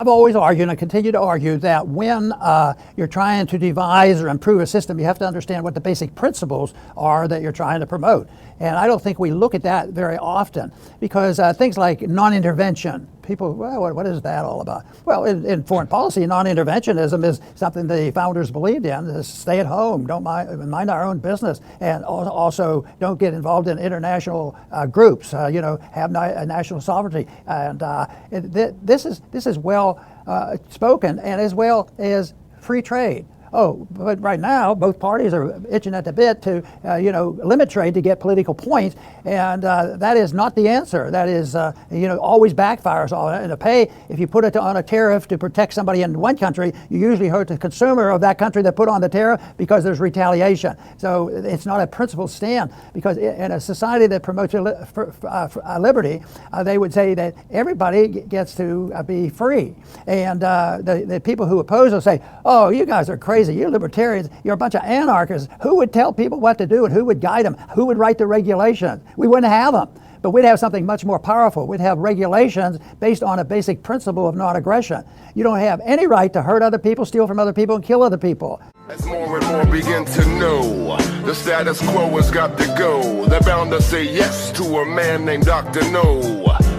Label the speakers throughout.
Speaker 1: I've always argued and I continue to argue that when you're trying to devise or improve a system, you have to understand what the basic principles are that you're trying to promote. And I don't think we look at that very often because things like non-intervention, people, well, what is that all about? Well, in foreign policy, non-interventionism is something the founders believed in. Is stay at home, don't mind our own business, and also don't get involved in international groups. Have national sovereignty, and this is well spoken, and as well as free trade. Oh, but right now, both parties are itching at the bit to, limit trade to get political points, and that is not the answer. That is, always backfires on it. If you put it on a tariff to protect somebody in one country, you usually hurt the consumer of that country that put on the tariff because there's retaliation. So it's not a principled stand, because in a society that promotes liberty, they would say that everybody gets to be free. And the people who oppose will say, oh, you guys are crazy. You're libertarians. You're a bunch of anarchists. Who would tell people what to do and who would guide them? Who would write the regulations? We wouldn't have them. But we'd have something much more powerful. We'd have regulations based on a basic principle of non-aggression. You don't have any right to hurt other people, steal from other people, and kill other people.
Speaker 2: As more and more begin to know the status quo has got to go, they're bound to say yes to a man named Dr. No.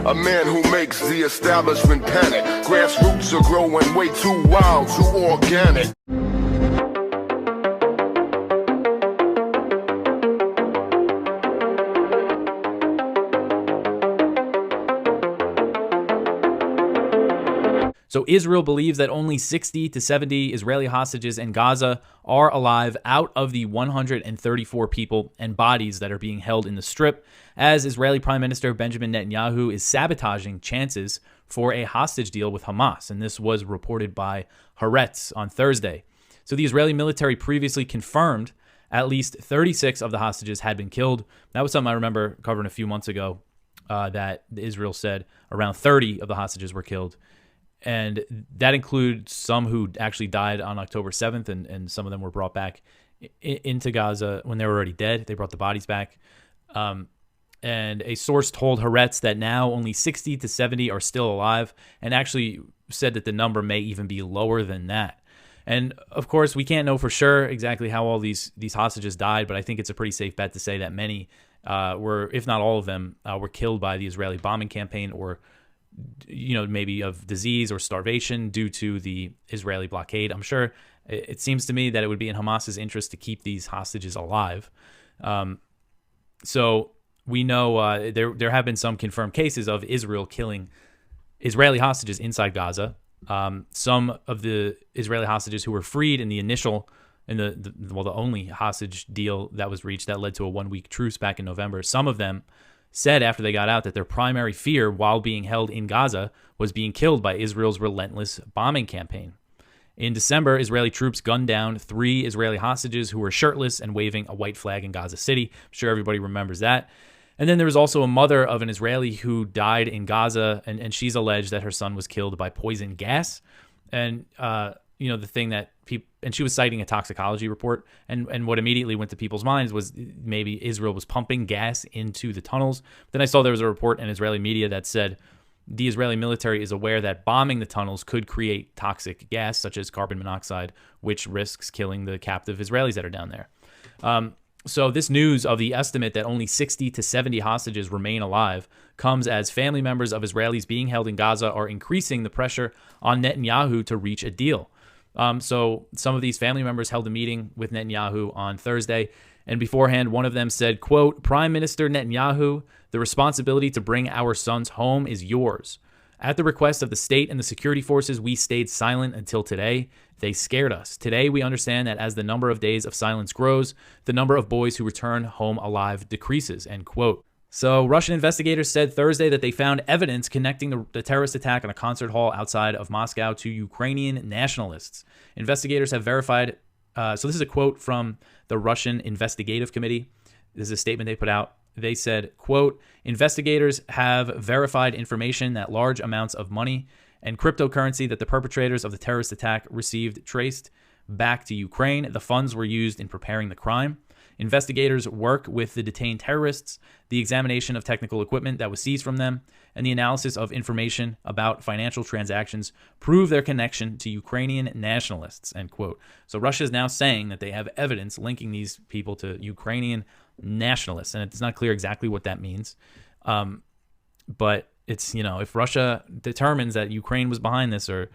Speaker 2: A man who makes the establishment panic. Grassroots are growing way too wild, too organic.
Speaker 3: So Israel believes that only 60 to 70 Israeli hostages in Gaza are alive out of the 134 people and bodies that are being held in the Strip, as Israeli Prime Minister Benjamin Netanyahu is sabotaging chances for a hostage deal with Hamas. And this was reported by Haaretz on Thursday. So the Israeli military previously confirmed at least 36 of the hostages had been killed. That was something I remember covering a few months ago, that Israel said around 30 of the hostages were killed. And that includes some who actually died on October 7th, and some of them were brought back into Gaza when they were already dead. They brought the bodies back. And a source told Haaretz that now only 60 to 70 are still alive, and actually said that the number may even be lower than that. And, of course, we can't know for sure exactly how all these hostages died, but I think it's a pretty safe bet to say that many were, if not all of them, were killed by the Israeli bombing campaign, or maybe of disease or starvation due to the Israeli blockade. I'm sure it seems to me that it would be in Hamas's interest to keep these hostages alive. So we know there have been some confirmed cases of Israel killing Israeli hostages inside Gaza. Some of the Israeli hostages who were freed in the initial, the only hostage deal that was reached that led to a 1-week truce back in November, some of them said after they got out that their primary fear while being held in Gaza was being killed by Israel's relentless bombing campaign. In December, Israeli troops gunned down 3 Israeli hostages who were shirtless and waving a white flag in Gaza City. I'm sure everybody remembers that. And then there was also a mother of an Israeli who died in Gaza, and she's alleged that her son was killed by poison gas. And, the thing that people, and she was citing a toxicology report, and what immediately went to people's minds was maybe Israel was pumping gas into the tunnels. Then I saw there was a report in Israeli media that said the Israeli military is aware that bombing the tunnels could create toxic gas, such as carbon monoxide, which risks killing the captive Israelis that are down there. So this news of the estimate that only 60 to 70 hostages remain alive comes as family members of Israelis being held in Gaza are increasing the pressure on Netanyahu to reach a deal. So some of these family members held a meeting with Netanyahu on Thursday, and beforehand, one of them said, quote, "Prime Minister Netanyahu, the responsibility to bring our sons home is yours. At the request of the state and the security forces, we stayed silent until today. They scared us. Today, we understand that as the number of days of silence grows, the number of boys who return home alive decreases," end quote. So Russian investigators said Thursday that they found evidence connecting the terrorist attack on a concert hall outside of Moscow to Ukrainian nationalists. Investigators have verified, so this is a quote from the Russian Investigative Committee. This is a statement they put out. They said, quote, "Investigators have verified information that large amounts of money and cryptocurrency that the perpetrators of the terrorist attack received traced back to Ukraine. The funds were used in preparing the crime. investigators work with the detained terrorists, the examination of technical equipment that was seized from them, and the analysis of information about financial transactions prove their connection to Ukrainian nationalists, end quote. So Russia is now saying that they have evidence linking these people to Ukrainian nationalists, and it's not clear exactly what that means. But it's, if Russia determines that Ukraine was behind this, or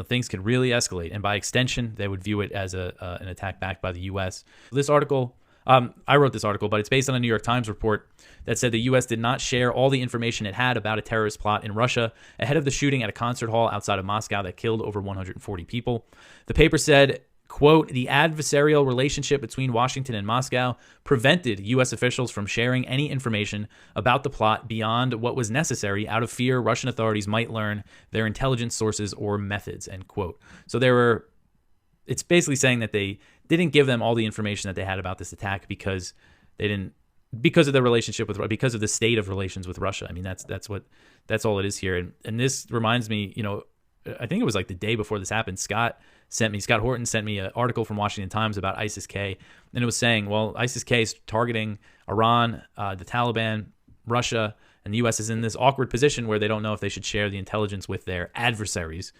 Speaker 3: things could really escalate, and by extension, they would view it as an attack backed by the U.S. This article, I wrote this article, but it's based on a New York Times report that said the U.S. did not share all the information it had about a terrorist plot in Russia ahead of the shooting at a concert hall outside of Moscow that killed over 140 people. The paper said, quote, the adversarial relationship between Washington and Moscow prevented U.S. officials from sharing any information about the plot beyond what was necessary out of fear Russian authorities might learn their intelligence sources or methods, end quote. So it's basically saying that they didn't give them all the information that they had about this attack because of the relationship because of the state of relations with Russia. I mean, that's all it is here. And this reminds me, I think it was like the day before this happened, Scott Horton sent me an article from Washington Times about ISIS-K, and it was saying, well, ISIS-K is targeting Iran, the Taliban, Russia, and the U.S. is in this awkward position where they don't know if they should share the intelligence with their adversaries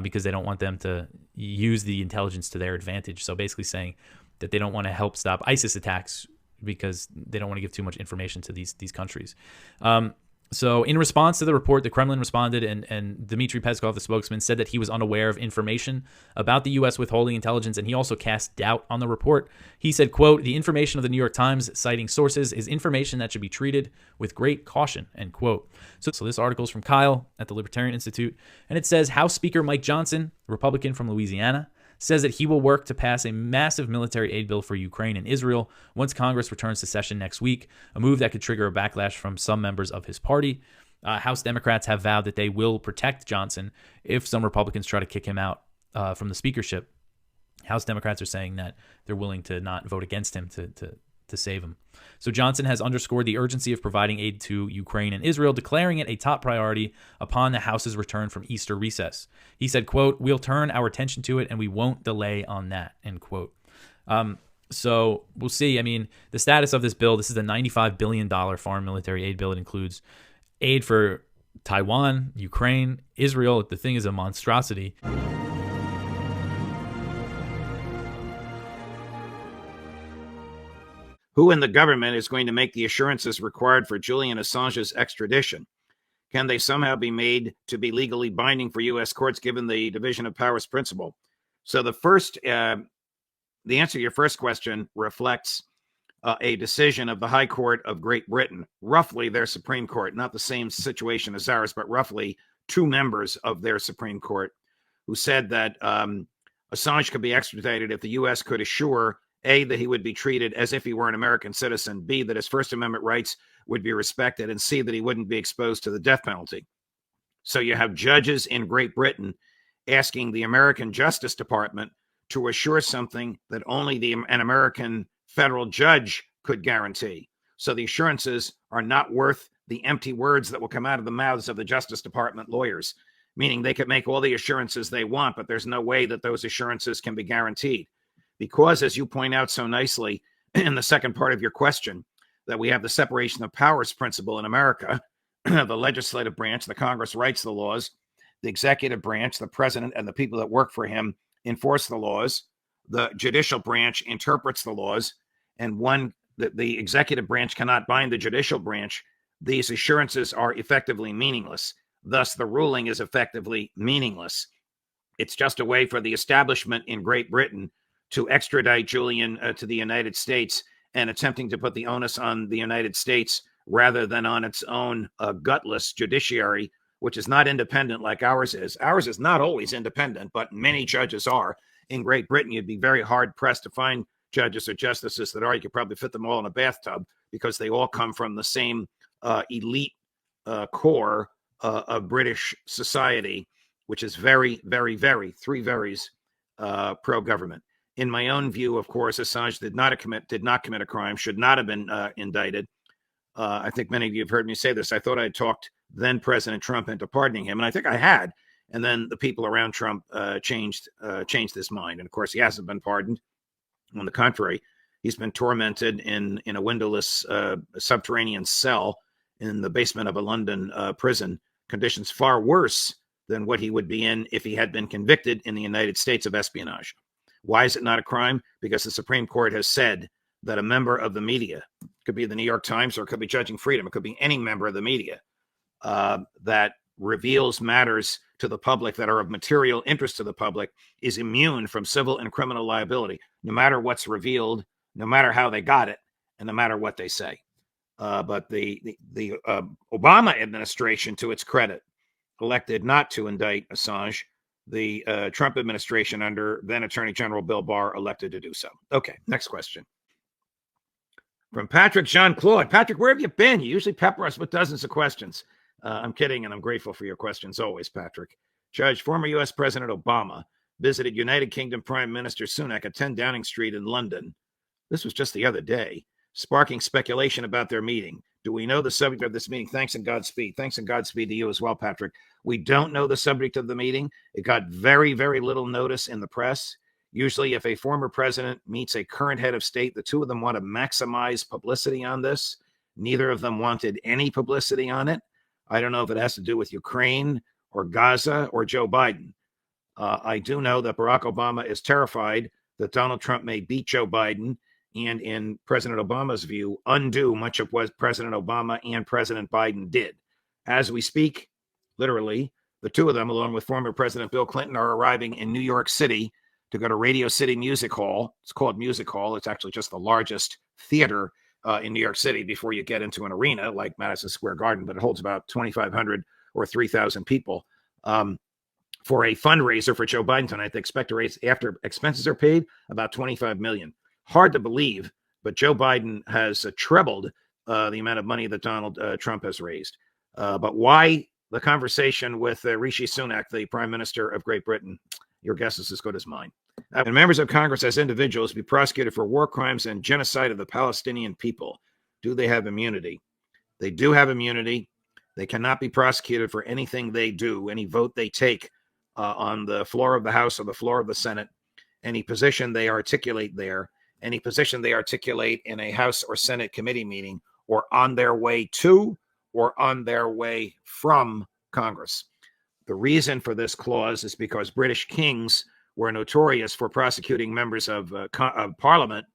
Speaker 3: because they don't want them to use the intelligence to their advantage. So basically saying that they don't want to help stop ISIS attacks because they don't want to give too much information to these countries. So in response to the report, the Kremlin responded, and Dmitry Peskov, the spokesman, said that he was unaware of information about the U.S. withholding intelligence, and he also cast doubt on the report. He said, quote, the information of the New York Times citing sources is information that should be treated with great caution, end quote. So this article is from Kyle at the Libertarian Institute, and it says, House Speaker Mike Johnson, Republican from Louisiana, says that he will work to pass a massive military aid bill for Ukraine and Israel once Congress returns to session next week, a move that could trigger a backlash from some members of his party. House Democrats have vowed that they will protect Johnson if some Republicans try to kick him out from the speakership. House Democrats are saying that they're willing to not vote against him to save him. So Johnson has underscored the urgency of providing aid to Ukraine and Israel, declaring it a top priority upon the House's return from Easter recess. He said, quote, we'll turn our attention to it and we won't delay on that, end quote. So we'll see. I mean, the status of this bill, this is a $95 billion foreign military aid bill. It includes aid for Taiwan, Ukraine, Israel. The thing is a monstrosity.
Speaker 4: Who in the government is going to make the assurances required for Julian Assange's extradition? Can they somehow be made to be legally binding for U.S. courts given the division of powers principle? So the answer to your first question reflects a decision of the High Court of Great Britain, roughly their Supreme Court, not the same situation as ours, but roughly two members of their Supreme Court who said that Assange could be extradited if the U.S. could assure A, that he would be treated as if he were an American citizen, B, that his First Amendment rights would be respected, and C, that he wouldn't be exposed to the death penalty. So you have judges in Great Britain asking the American Justice Department to assure something that only an American federal judge could guarantee. So the assurances are not worth the empty words that will come out of the mouths of the Justice Department lawyers, meaning they could make all the assurances they want, but there's no way that those assurances can be guaranteed. Because, as you point out so nicely in the second part of your question, that we have the separation of powers principle in America. The legislative branch, the Congress, writes the laws. The executive branch, the president and the people that work for him, enforce the laws. The judicial branch interprets the laws. And the executive branch cannot bind the judicial branch. These assurances are effectively meaningless. Thus, the ruling is effectively meaningless. It's just a way for the establishment in Great Britain to extradite Julian to the United States and attempting to put the onus on the United States rather than on its own gutless judiciary, which is not independent like ours is. Ours is not always independent, but many judges are. In Great Britain, you'd be very hard-pressed to find judges or justices that are. You could probably fit them all in a bathtub because they all come from the same elite core of British society, which is very, very, very, three verys pro-government. In my own view, of course, Assange did not commit a crime, should not have been indicted. I think many of you have heard me say this. I thought I had talked then President Trump into pardoning him, and I think I had. And then the people around Trump changed his mind. And of course, he hasn't been pardoned. On the contrary, He's been tormented in a windowless subterranean cell in the basement of a London prison, conditions far worse than what he would be in if he had been convicted in the United States of espionage. Why is it not a crime? Because the Supreme Court has said that a member of the media, it could be the New York Times or it could be Judging Freedom, it could be any member of the media that reveals matters to the public that are of material interest to the public, is immune from civil and criminal liability, no matter what's revealed, no matter how they got it, and no matter what they say. But the Obama administration, to its credit, elected not to indict Assange. The Trump administration, under then Attorney General Bill Barr, elected to do so. Okay, next question. From Patrick Jean-Claude. Patrick, where have you been? You usually pepper us with dozens of questions. I'm kidding, and I'm grateful for your questions always, Patrick. Judge, former U.S. President Obama visited United Kingdom Prime Minister Sunak at 10 Downing Street in London. This was just the other day, sparking speculation about their meeting. Do we know the subject of this meeting? Thanks and Godspeed. Thanks and Godspeed to you as well, Patrick. We don't know the subject of the meeting. It got very, very little notice in the press. Usually, if a former president meets a current head of state, the two of them want to maximize publicity on this. Neither of them wanted any publicity on it. I don't know if it has to do with Ukraine or Gaza or Joe Biden. I do know that Barack Obama is terrified that Donald Trump may beat Joe Biden and, in President Obama's view, undo much of what President Obama and President Biden did. As we speak, literally, the two of them, along with former President Bill Clinton, are arriving in New York City to go to Radio City Music Hall. It's called Music Hall. It's actually just the largest theater in New York City before you get into an arena like Madison Square Garden, but it holds about 2,500 or 3,000 people for a fundraiser for Joe Biden tonight. They expect to raise, after expenses are paid, about $25 million. Hard to believe, but Joe Biden has trebled the amount of money that Donald Trump has raised. But why the conversation with Rishi Sunak, the Prime Minister of Great Britain? Your guess is as good as mine. And members of Congress as individuals be prosecuted for war crimes and genocide of the Palestinian people. Do they have immunity? They do have immunity. They cannot be prosecuted for anything they do, any vote they take on the floor of the House or the floor of the Senate, any position they articulate there, any position they articulate in a House or Senate committee meeting, or on their way to or on their way from Congress. The reason for this clause is because British kings were notorious for prosecuting members of Parliament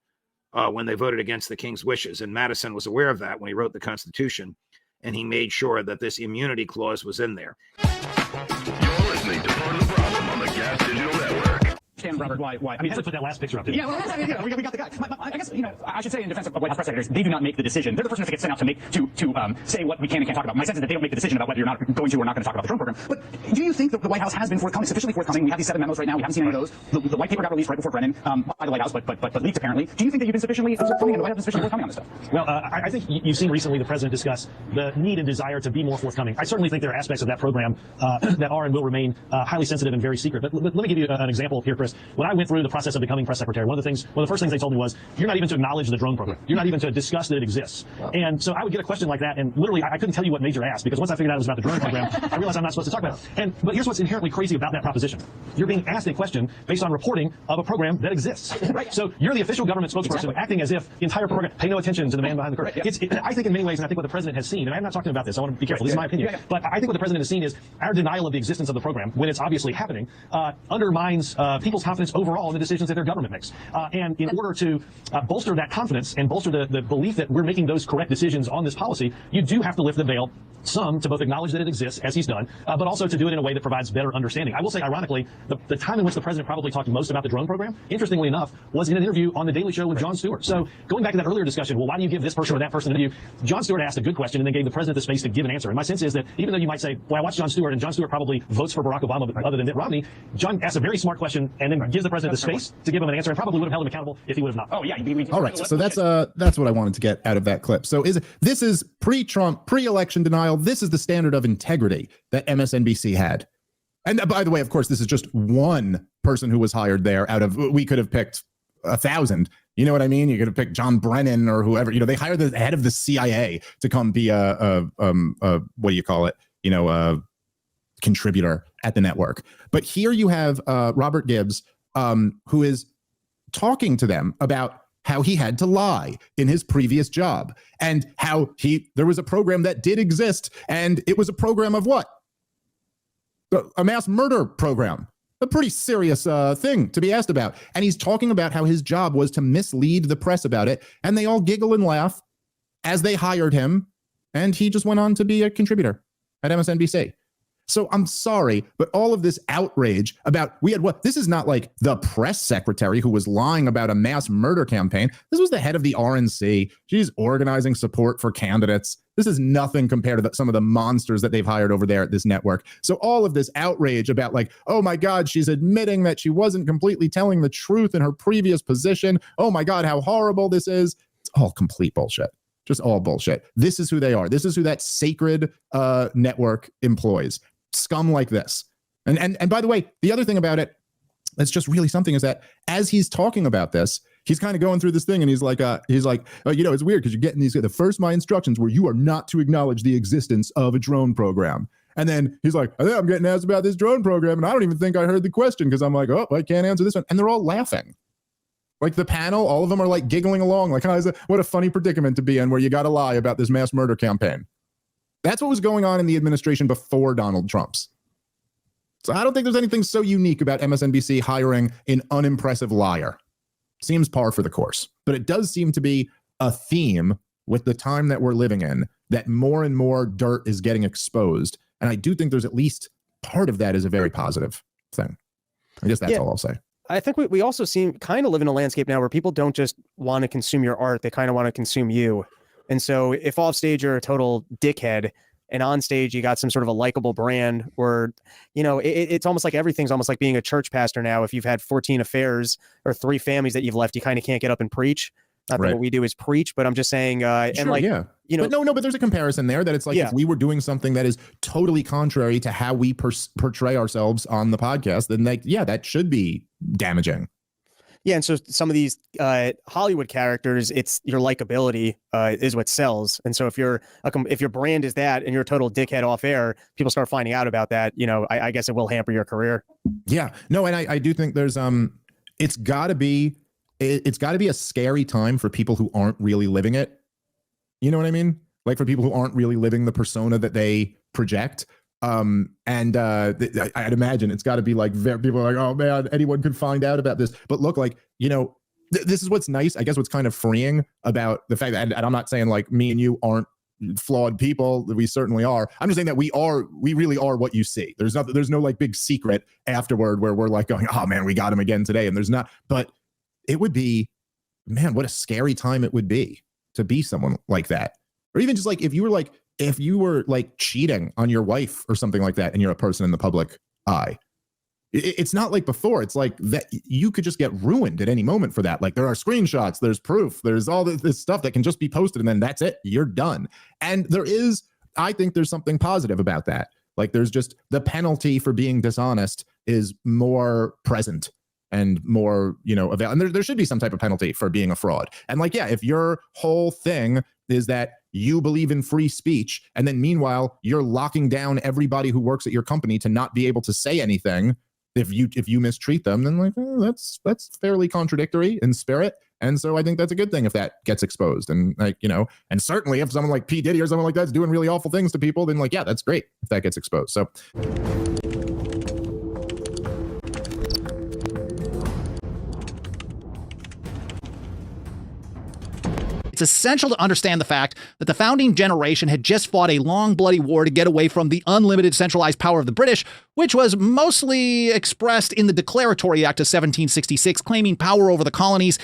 Speaker 4: when they voted against the king's wishes. And Madison was aware of that when he wrote the Constitution, and he made sure that this immunity clause was in there.
Speaker 2: You're listening to Part of the Problem on the Gas Digital Network.
Speaker 5: Robert, why? I mean, put that last picture up there.
Speaker 6: Yeah, well, we got the guy. I guess, I should say in defense of White House press secretaries, they do not make the decision. They're the person that gets sent out to say what we can and can't talk about. My sense is that they don't make the decision about whether you're not going to or not going to talk about the drone program. But do you think that the White House has been sufficiently forthcoming? We have these 7 memos right now. We haven't seen any of those. The white paper got released right before Brennan by the White House, but leaked apparently. Do you think that you've been sufficiently forthcoming and the White House is sufficiently forthcoming on this stuff?
Speaker 5: Well, I think you've seen recently the president discuss the need and desire to be more forthcoming. I certainly think there are aspects of that program that are and will remain highly sensitive and very secret. But let me give you an example here, Chris. When I went through the process of becoming press secretary, one of the first things they told me was, you're not even to acknowledge the drone program. You're not even to discuss that it exists. Wow. And so I would get a question like that, and literally I couldn't tell you what major asked, because once I figured out it was about the drone program, I realized I'm not supposed to talk about it. But here's what's inherently crazy about that proposition. You're being asked a question based on reporting of a program that exists. Right. So you're the official government spokesperson, acting as if the entire program, pay no attention to the man behind the curtain. Right, yeah. I think in many ways, and I think what the president has seen, and I'm not talking about this, I want to be careful, this is my opinion, but I think what the president has seen is our denial of the existence of the program, when it's obviously happening, undermines people's confidence overall in the decisions that their government makes. And in order to bolster that confidence and bolster the belief that we're making those correct decisions on this policy, you do have to lift the veil some to both acknowledge that it exists, as he's done, but also to do it in a way that provides better understanding. I will say, ironically, the time in which the president probably talked most about the drone program, interestingly enough, was in an interview on The Daily Show with Jon Stewart. So going back to that earlier discussion, well, why do you give this person or that person an interview? Jon Stewart asked a good question and then gave the president the space to give an answer. And my sense is that even though you might say, well, I watched Jon Stewart, and Jon Stewart probably votes for Barack Obama other than Mitt Romney, Jon asked a very smart question and then gives the president the space to give him an answer, and probably would have held him accountable if he would have not.
Speaker 6: Oh, yeah.
Speaker 7: All right. So that's what I wanted to get out of that clip. So this is pre-Trump, pre-election denial. This is the standard of integrity that MSNBC had. And by the way, of course, this is just one person who was hired there out of, we could have picked 1,000. You know what I mean? You could have picked John Brennan or whoever. They hired the head of the CIA to come be a what do you call it? A contributor at the network. But here you have Robert Gibbs, who is talking to them about how he had to lie in his previous job and how there was a program that did exist, and it was a program of what? A mass murder program. A pretty serious thing to be asked about. And he's talking about how his job was to mislead the press about it, and they all giggle and laugh as they hired him, and he just went on to be a contributor at MSNBC. So I'm sorry, but all of this outrage about this is not like the press secretary who was lying about a mass murder campaign. This was the head of the RNC. She's organizing support for candidates. This is nothing compared to some of the monsters that they've hired over there at this network. So all of this outrage about like, oh my God, she's admitting that she wasn't completely telling the truth in her previous position. Oh my God, how horrible this is. It's all complete bullshit. Just all bullshit. This is who they are. This is who that sacred network employs. Scum like this. And by the way, the other thing about it that's just really something is that as he's talking about this, he's kind of going through this thing, and he's like, oh, it's weird because you're getting the first my instructions were you are not to acknowledge the existence of a drone program. And then he's like, I think I'm getting asked about this drone program, and I don't even think I heard the question because I'm like, oh, I can't answer this one. And they're all laughing. Like the panel, all of them are like giggling along, like, what a funny predicament to be in where you got to lie about this mass murder campaign. That's what was going on in the administration before Donald Trump's. So I don't think there's anything so unique about MSNBC hiring an unimpressive liar. Seems par for the course. But it does seem to be a theme with the time that we're living in, that more and more dirt is getting exposed. And I do think there's at least part of that is a very positive thing. I guess that's all I'll say.
Speaker 8: I think we also kind of live in a landscape now where people don't just want to consume your art. They kind of want to consume you. And so if off stage you're a total dickhead and on stage you got some sort of a likable brand, or, it's almost like everything's almost like being a church pastor now. If you've had 14 affairs or 3 families that you've left, you kind of can't get up and preach. Not that what we do is preach, but I'm just saying, but there's a comparison there that it's like, if we were doing something that is totally contrary to how we portray ourselves on the podcast, then that should be damaging. Yeah, and so some of these Hollywood characters, it's your likability is what sells. And so if your brand is that and you're a total dickhead off air, people start finding out about that. I guess it will hamper your career. Yeah, no, and I do think there's it's got to be a scary time for people who aren't really living it. You know what I mean? Like for people who aren't really living the persona that they project. I'd imagine it's got to be like people are like, oh man, anyone could find out about this. But look, like, this is what's nice. I guess what's kind of freeing about the fact that, and I'm not saying like me and you aren't flawed people. We certainly are. I'm just saying that we really are what you see. There's no like big secret afterward where we're like going, oh man, we got him again today. And there's not, but it would be, man, what a scary time it would be to be someone like that. Or even just like, if you were like cheating on your wife or something like that, and you're a person in the public eye, it's not like before. It's like that you could just get ruined at any moment for that. Like there are screenshots, there's proof, there's all this stuff that can just be posted, and then that's it. You're done. And I think there's something positive about that. Like there's just the penalty for being dishonest is more present and more, and there should be some type of penalty for being a fraud. And like, yeah, if your whole thing is that you believe in free speech, and then meanwhile you're locking down everybody who works at your company to not be able to say anything if you mistreat them, then like that's fairly contradictory in spirit. And so I think that's a good thing if that gets exposed. And like, and certainly if someone like P. Diddy or someone like that's doing really awful things to people, then like, yeah, that's great if that gets exposed. So
Speaker 9: it's essential to understand the fact that the founding generation had just fought a long, bloody war to get away from the unlimited centralized power of the British, which was mostly expressed in the Declaratory Act of 1766, claiming power over the colonies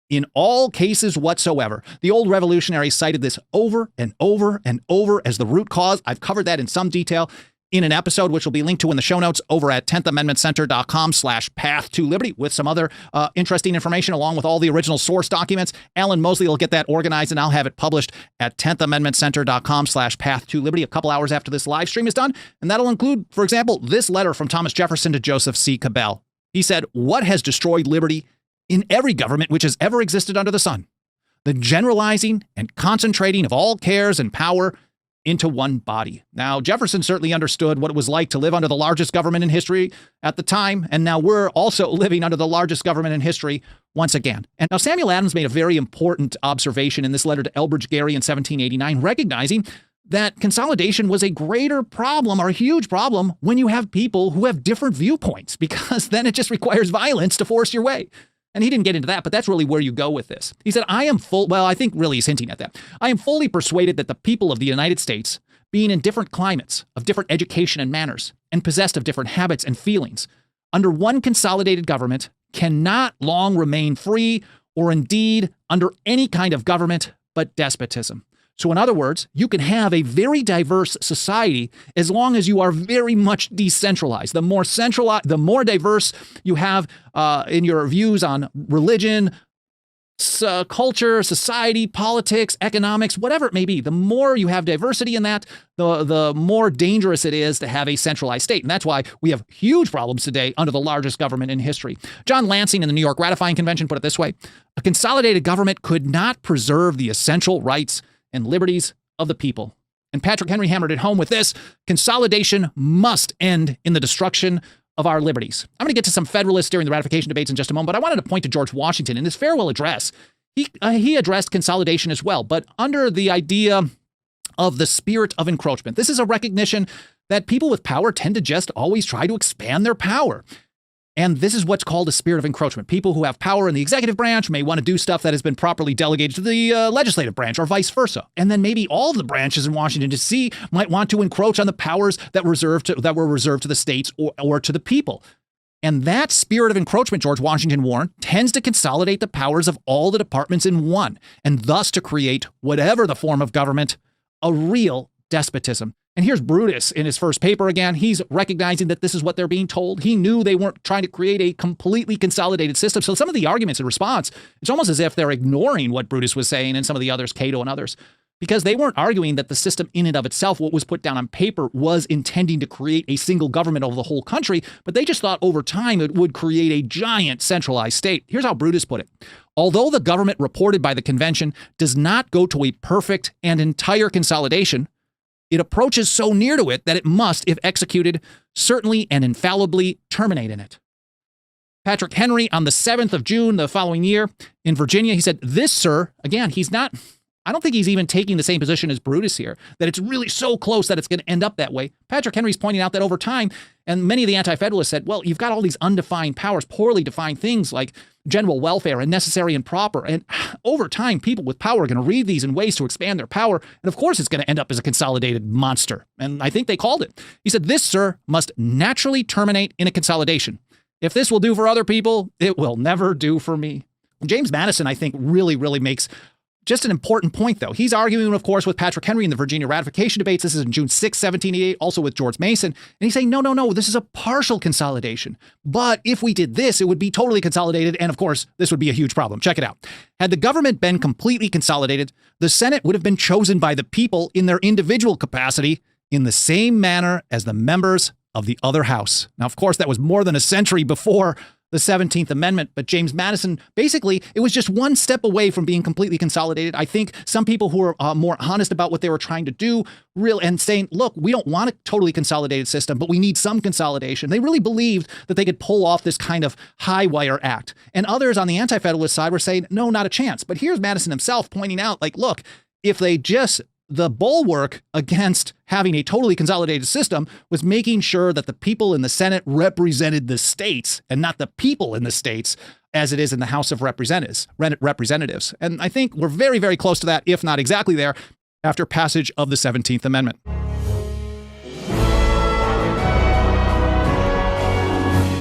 Speaker 9: in all cases whatsoever. The old revolutionaries cited this over and over and over as the root cause. I've covered that in some detail in an episode, which will be linked to in the show notes over at 10thamendmentcenter.com/path-to-liberty with some other interesting information along with all the original source documents. Alan Mosley will get that organized and I'll have it published at 10thamendmentcenter.com/path-to-liberty a couple hours after this live stream is done. And that'll include, for example, this letter from Thomas Jefferson to Joseph C. Cabell. He said, "What has destroyed liberty in every government which has ever existed under the sun? The generalizing and concentrating of all cares and power into one body. Now, Jefferson certainly understood what it was like to live under the largest government in history at the time, and now we're also living under the largest government in history once again. And now Samuel Adams made a very important observation in this letter to Elbridge Gerry in 1789, recognizing that consolidation was a greater problem or a huge problem when you have people who have different viewpoints, because then it just requires violence to force your way. And he didn't get into that, but that's really where you go with this. He said, I think really he's hinting at that. I am fully persuaded that the people of the United States, being in different climates, of different education and manners, and possessed of different habits and feelings, under one consolidated government, cannot long remain free, or indeed under any kind of government but despotism. So in other words, you can have a very diverse society as long as you are very much decentralized. The more centralized, the more diverse you have in your views on religion, culture, society, politics, economics, whatever it may be, the more you have diversity in that, the more dangerous it is to have a centralized state. And that's why we have huge problems today under the largest government in history. John Lansing in the New York Ratifying Convention put it this way: a consolidated government could not preserve the essential rights and liberties of the people. And Patrick Henry hammered it home with this: consolidation must end in the destruction of our liberties. I'm going to get to some Federalists during the ratification debates in just a moment, but I wanted to point to George Washington. In his farewell address, he addressed consolidation as well, but under the idea of the spirit of encroachment. This is a recognition that people with power tend to just always try to expand their power. And this is what's called a spirit of encroachment. People who have power in the executive branch may want to do stuff that has been properly delegated to the legislative branch, or vice versa. And then maybe all of the branches in Washington, D.C. might want to encroach on the powers that were reserved to the states or to the people. And that spirit of encroachment, George Washington warned, tends to consolidate the powers of all the departments in one, and thus to create, whatever the form of government, a real despotism. And here's Brutus in his first paper again. He's recognizing that this is what they're being told. He knew they weren't trying to create a completely consolidated system. So some of the arguments in response, it's almost as if they're ignoring what Brutus was saying, and some of the others, Cato and others, because they weren't arguing that the system in and of itself, what was put down on paper, was intending to create a single government over the whole country, but they just thought over time it would create a giant centralized state. Here's how Brutus put it: although the government reported by the convention does not go to a perfect and entire consolidation, it approaches so near to it that it must, if executed, certainly and infallibly terminate in it. Patrick Henry, on the 7th of June the following year in Virginia, he said, this, sir, again, I don't think he's even taking the same position as Brutus here, that it's really so close that it's going to end up that way. Patrick Henry's pointing out that over time, and many of the anti-federalists said, well, you've got all these undefined powers, poorly defined things like general welfare and necessary and proper. And over time, people with power are going to read these in ways to expand their power. And of course, it's going to end up as a consolidated monster. And I think they called it. He said, this, sir, must naturally terminate in a consolidation. If this will do for other people, it will never do for me. James Madison, I think, really makes just an important point, though. He's arguing, of course, with Patrick Henry in the Virginia ratification debates. This is in June 6, 1788, also with George Mason. And he's saying, no, this is a partial consolidation. But if we did this, it would be totally consolidated. And of course, this would be a huge problem. Check it out. Had the government been completely consolidated, the Senate would have been chosen by the people in their individual capacity in the same manner as the members of the other house. Now, of course, that was more than a century before the 17th Amendment, but James Madison, basically, it was just one step away from being completely consolidated. I think some people who are more honest about what they were trying to do and saying, look, we don't want a totally consolidated system, but we need some consolidation. They really believed that they could pull off this kind of high wire act. And others on the anti-federalist side were saying, no, not a chance. But here's Madison himself pointing out, like, look, if they just the bulwark against having a totally consolidated system was making sure that the people in the Senate represented the states and not the people in the states as it is in the House of Representatives. And I think we're very, very close to that, if not exactly there, after passage of the 17th Amendment.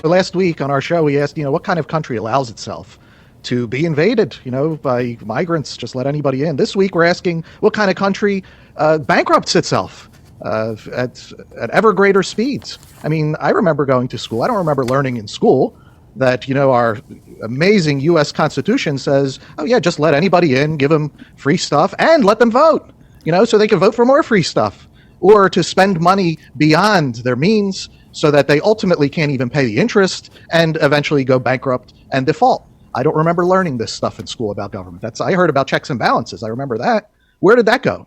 Speaker 10: Last week on our show, we asked, what kind of country allows itself to be invaded, by migrants, just let anybody in. This week, we're asking what kind of country bankrupts itself at ever greater speeds. I mean, I remember going to school. I don't remember learning in school that, our amazing U.S. Constitution says, oh, yeah, just let anybody in, give them free stuff, and let them vote, so they can vote for more free stuff, or to spend money beyond their means so that they ultimately can't even pay the interest and eventually go bankrupt and default. I don't remember learning this stuff in school about government. I heard about checks and balances. I remember that. Where did that go?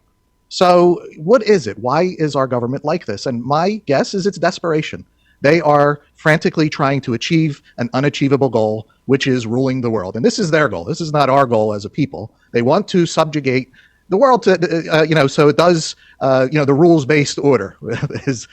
Speaker 10: So what is it? Why is our government like this? And my guess is it's desperation. They are frantically trying to achieve an unachievable goal, which is ruling the world. And this is their goal. This is not our goal as a people. They want to subjugate the world to, so it does, the rules-based order,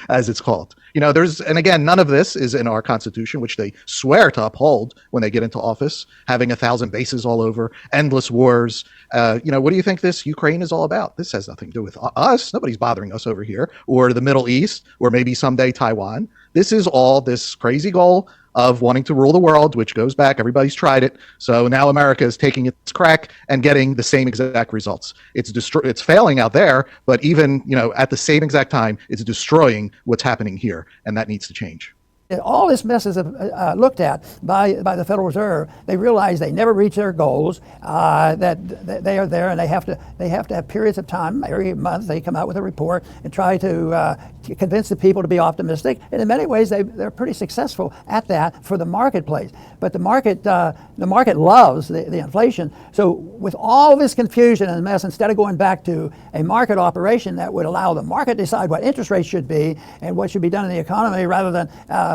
Speaker 10: as it's called. And again, none of this is in our Constitution, which they swear to uphold when they get into office, having 1,000 bases all over, endless wars. What do you think this Ukraine is all about? This has nothing to do with us. Nobody's bothering us over here, or the Middle East, or maybe someday Taiwan. This is all this crazy goal of wanting to rule the world, which goes back. Everybody's tried it. So now America is taking its crack and getting the same exact results. It's failing out there, but even, at the same exact time, it's destroying what's happening here. And that needs to change.
Speaker 1: All this mess is looked at by the Federal Reserve. They realize they never reach their goals, that they are there, and they have to have periods of time. Every month they come out with a report and try to convince the people to be optimistic. And in many ways they're pretty successful at that for the marketplace. But the market loves the inflation. So with all this confusion and mess, instead of going back to a market operation that would allow the market to decide what interest rates should be and what should be done in the economy, rather than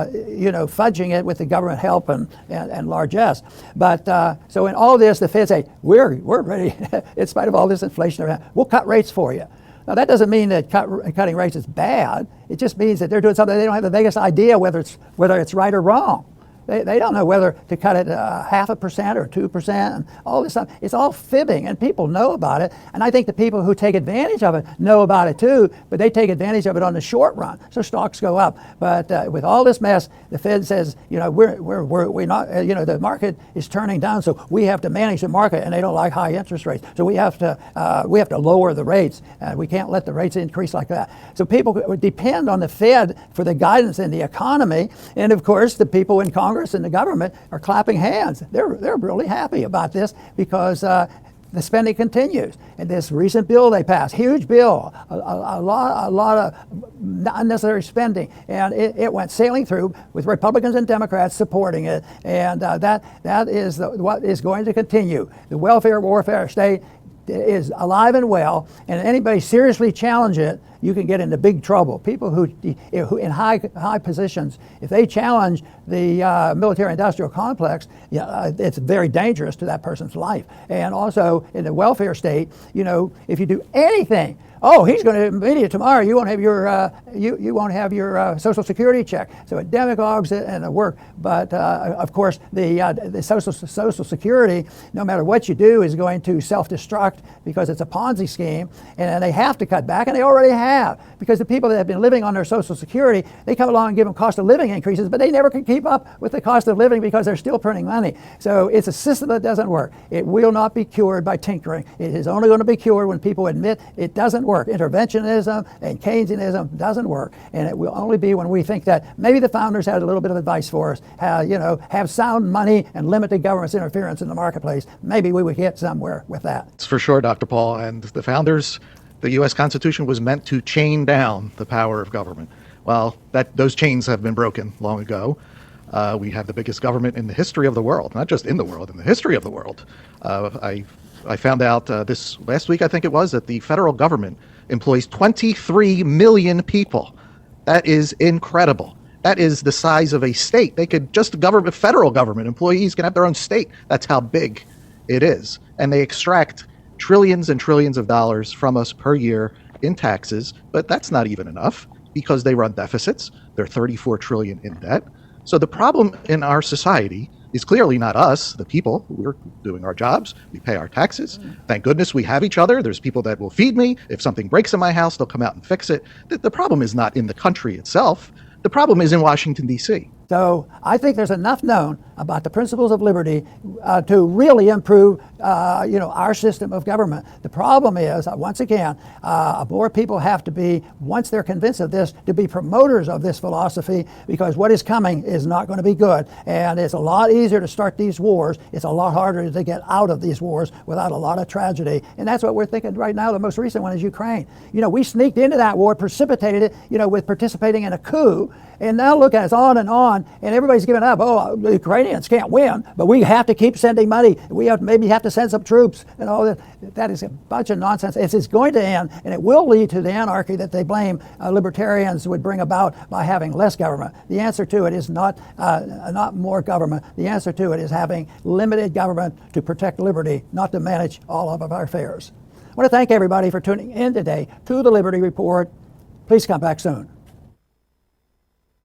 Speaker 1: fudging it with the government help and largesse. But so in all this, the Fed say, we're ready, in spite of all this inflation, we'll cut rates for you. Now, that doesn't mean that cutting rates is bad. It just means that they're doing something they don't have the vaguest idea whether it's right or wrong. They don't know whether to cut it 0.5% or 2% and all this stuff. It's all fibbing, and people know about it. And I think the people who take advantage of it know about it too, but they take advantage of it on the short run. So stocks go up. But with all this mess, the Fed says, we're not, the market is turning down, so we have to manage the market, and they don't like high interest rates. So we have to lower the rates, and we can't let the rates increase like that. So people depend on the Fed for the guidance in the economy, and of course the people in Congress and the government are clapping hands. They're really happy about this because the spending continues. And this recent bill they passed, huge bill, a lot of unnecessary spending, and it went sailing through with Republicans and Democrats supporting it. And that is what is going to continue. The welfare warfare state is alive and well, and anybody seriously challenge it, you can get into big trouble. People who in high positions, if they challenge the military-industrial complex, it's very dangerous to that person's life. And also in the welfare state, if you do anything, he's going to immediately tomorrow. You won't have your you won't have your Social Security check. So it demagogues it and it works. But of course, the Social Security, no matter what you do, is going to self-destruct because it's a Ponzi scheme, and they have to cut back, and they already have, because the people that have been living on their Social Security, they come along and give them cost of living increases, but they never can keep up with the cost of living because they're still printing money. So it's a system that doesn't work. It will not be cured by tinkering. It is only going to be cured when people admit it doesn't work. Interventionism and Keynesianism doesn't work, and it will only be when we think that maybe the founders had a little bit of advice for us, have sound money and limit the government's interference in the marketplace. Maybe we would get somewhere with that.
Speaker 10: It's for sure, Dr. Paul. And the founders, the U.S. Constitution was meant to chain down the power of government. Well, those chains have been broken long ago. We have the biggest government in the history of the world, not just in the world, in the history of the world. I found out this last week, I think it was, that the federal government employs 23 million people. That is incredible. That is the size of a state. They could federal government employees can have their own state. That's how big it is. And they extract trillions and trillions of dollars from us per year in taxes, but that's not even enough because they run deficits. They're 34 trillion in debt. So the problem in our society is clearly not us, the people. We're doing our jobs. We pay our taxes. Thank goodness we have each other. There's people that will feed me. If something breaks in my house, they'll come out and fix it. The problem is not in the country itself. The problem is in Washington, D.C.
Speaker 1: So I think there's enough known about the principles of liberty to really improve, our system of government. The problem is, once again, more people have to be, once they're convinced of this, to be promoters of this philosophy, because what is coming is not going to be good. And it's a lot easier to start these wars. It's a lot harder to get out of these wars without a lot of tragedy. And that's what we're thinking right now. The most recent one is Ukraine. We sneaked into that war, precipitated it, with participating in a coup. And now look at it, it's on and on. on, and everybody's giving up. Oh, the Ukrainians can't win, but we have to keep sending money. We maybe have to send some troops and all that. That is a bunch of nonsense. It's going to end, and it will lead to the anarchy that they blame libertarians would bring about by having less government. The answer to it is not more government. The answer to it is having limited government to protect liberty, not to manage all of our affairs. I want to thank everybody for tuning in today to the Liberty Report. Please come back soon.